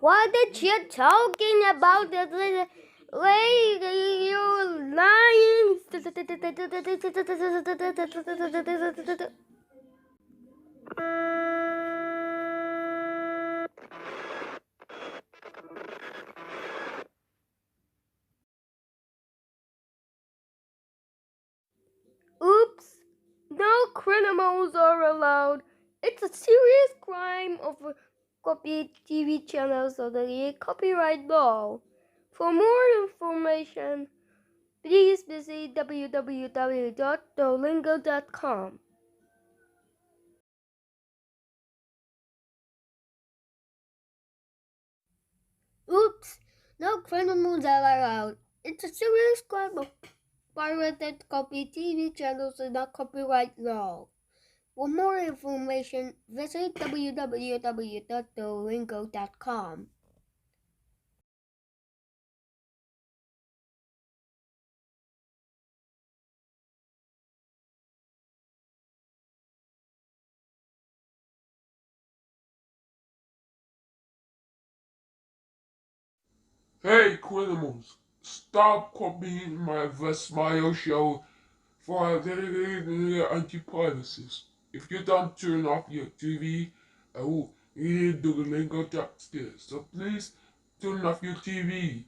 What did you talking about? The lady, you lying. Oops! No criminals are allowed. It's a serious crime of copy TV channels under the copyright law. For more information, please visit www.duolingo.com. Oops! No criminals are allowed. It's a serious crime of pirated copy TV channels under copyright law. For more information, visit www.duolingo.com. Hey criminals, stop copying my Vesmile show for anti-piracy. If you don't turn off your TV, I will need Duolingo upstairs. So please turn off your TV.